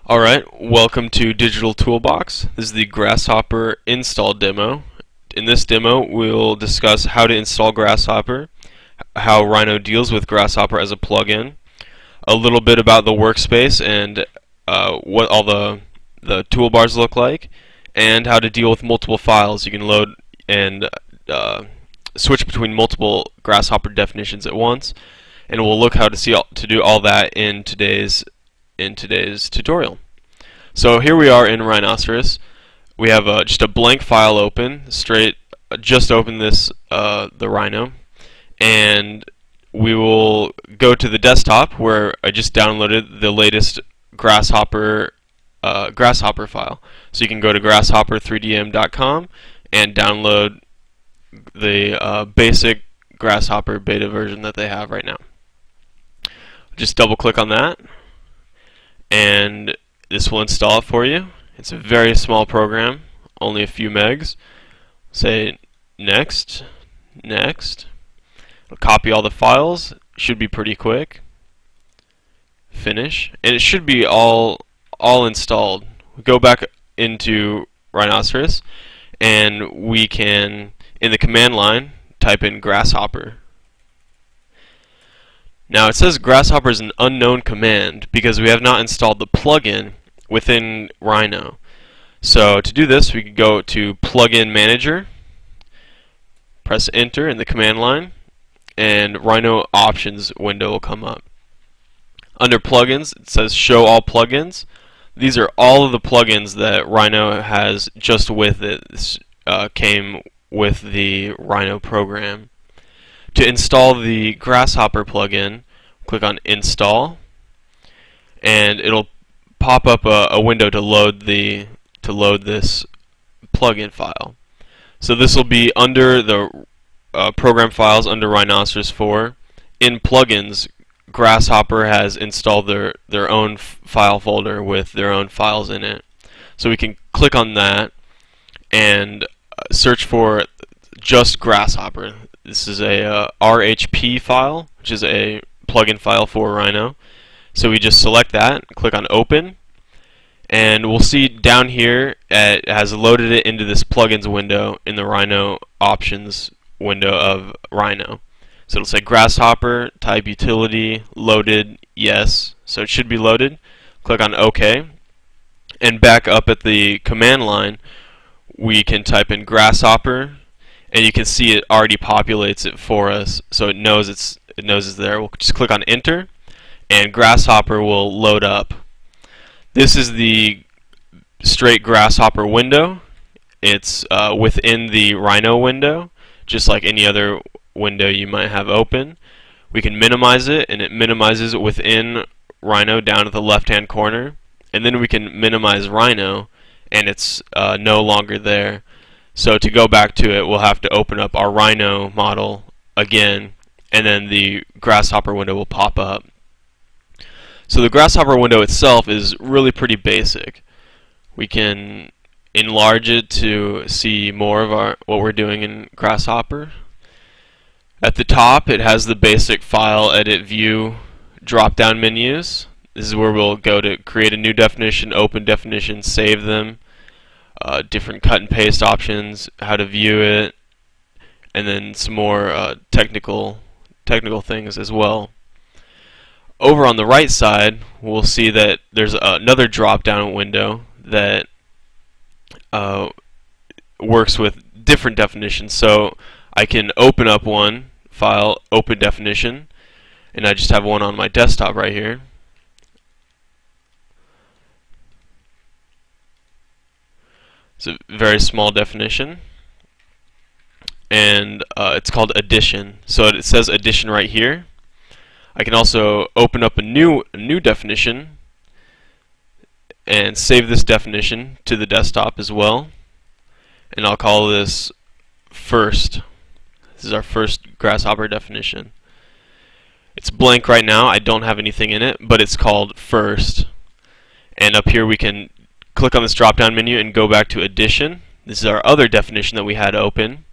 Alright, welcome to Digital Toolbox. This is the Grasshopper install demo. In this demo, we'll discuss how to install Grasshopper, how Rhino deals with Grasshopper as a plugin, a little bit about the workspace and what all the toolbars look like, and how to deal with multiple files. You can load and switch between multiple Grasshopper definitions at once, and we'll look how to do all that in today's tutorial. So here we are in Rhinoceros. We have just a blank file open, just open this the Rhino, and we will go to the desktop where I just downloaded the latest Grasshopper file. So you can go to grasshopper3dm.com and download the basic Grasshopper beta version that they have right now. Just double click on that, and this will install it for you. It's a very small program, only a few megs. Say next, next. It'll copy all the files. Should be pretty quick. Finish, and it should be all installed. We go back into Rhinoceros, and we can, in the command line, type in Grasshopper. Now it says Grasshopper is an unknown command because we have not installed the plugin within Rhino. So to do this, we could go to Plugin Manager, press Enter in the command line, and Rhino Options window will come up. Under Plugins, it says Show All Plugins. These are all of the plugins that Rhino has just with it. This came with the Rhino program. To install the Grasshopper plugin, click on Install, and it'll pop up a window to load this plugin file. So this will be under the program files under Rhinoceros 4. In plugins, Grasshopper has installed their own file folder with their own files in it. So we can click on that and search for just Grasshopper. This is a RHP file, which is a plugin file for Rhino. So we just select that, click on Open, and we'll see down here it has loaded it into this plugins window in the Rhino Options window of Rhino. So it'll say Grasshopper, type utility, loaded, yes. So it should be loaded. Click on OK, and back up at the command line, we can type in Grasshopper, and you can see it already populates it for us, so it knows it's there. We'll just click on Enter, and Grasshopper will load up. This is the straight Grasshopper window. It's within the Rhino window, just like any other window you might have open. We can minimize it, and it minimizes it within Rhino down at the left-hand corner. And then we can minimize Rhino, and it's no longer there. So to go back to it, we'll have to open up our Rhino model again, and then the Grasshopper window will pop up. So the Grasshopper window itself is really pretty basic. We can enlarge it to see more of what we're doing in Grasshopper. At the top, it has the basic File, Edit, View drop-down menus. This is where we'll go to create a new definition, open definition, save them. Different cut and paste options, how to view it, and then some more technical things as well. Over on the right side, we'll see that there's another drop-down window that works with different definitions. So I can open up one file, open definition, and I just have one on my desktop right here. It's a very small definition, and it's called addition. So it says addition right here. I can also open up a new definition and save this definition to the desktop as well, and I'll call this first. This is our first Grasshopper definition. It's blank right now. I don't have anything in it, but it's called first. And up here we can click on this drop-down menu and go back to addition. This is our other definition that we had open.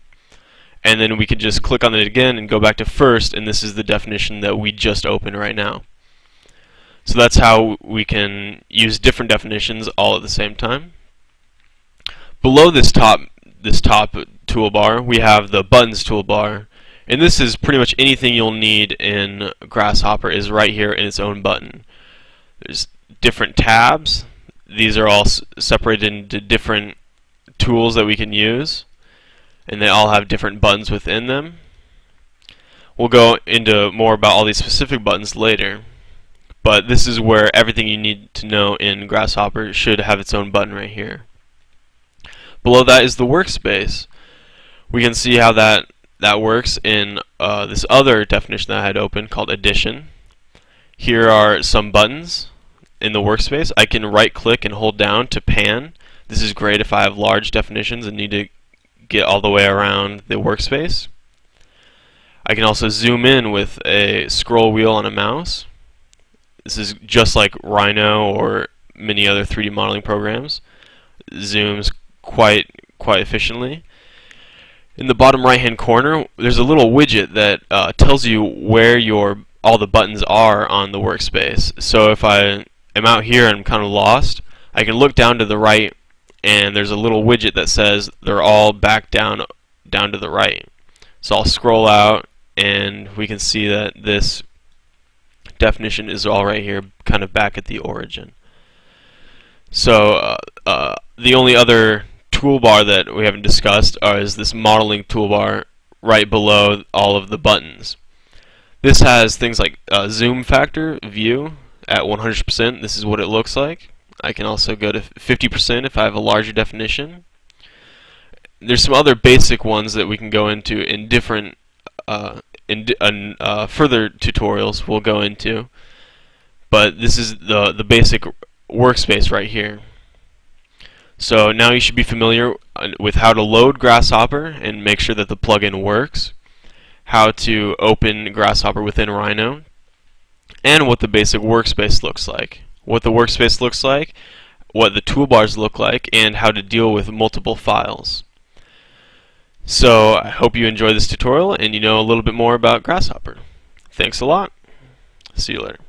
And then we can just click on it again and go back to first, and this is the definition that we just opened right now. So that's how we can use different definitions all at the same time. Below this top toolbar, we have the buttons toolbar, and this is pretty much anything you'll need in Grasshopper is right here in its own button. There's different tabs. These are all separated into different tools that we can use, and they all have different buttons within them. We'll go into more about all these specific buttons later, but this is where everything you need to know in Grasshopper should have its own button right here. Below that is the workspace. We can see how that works in this other definition that I had open called addition. Here are some buttons in the workspace. I can right click and hold down to pan. This is great if I have large definitions and need to get all the way around the workspace. I can also zoom in with a scroll wheel on a mouse. This is just like Rhino or many other 3D modeling programs. Zooms quite efficiently. In the bottom right hand corner, there's a little widget that tells you where all the buttons are on the workspace. So if I am out here and I'm kind of lost, I can look down to the right, and there's a little widget that says they're all back down to the right. So I'll scroll out, and we can see that this definition is all right here, kind of back at the origin. So the only other toolbar that we haven't discussed is this modeling toolbar right below all of the buttons. This has things like zoom factor, view at 100%. This is what it looks like. I can also go to 50% if I have a larger definition. There's some other basic ones that we can go into in different further tutorials we'll go into, but this is the basic workspace right here. So now you should be familiar with how to load Grasshopper and make sure that the plugin works, how to open Grasshopper within Rhino, and what the basic workspace looks like. What the workspace looks like, what the toolbars look like, and how to deal with multiple files. So I hope you enjoy this tutorial and you know a little bit more about Grasshopper. Thanks a lot. See you later.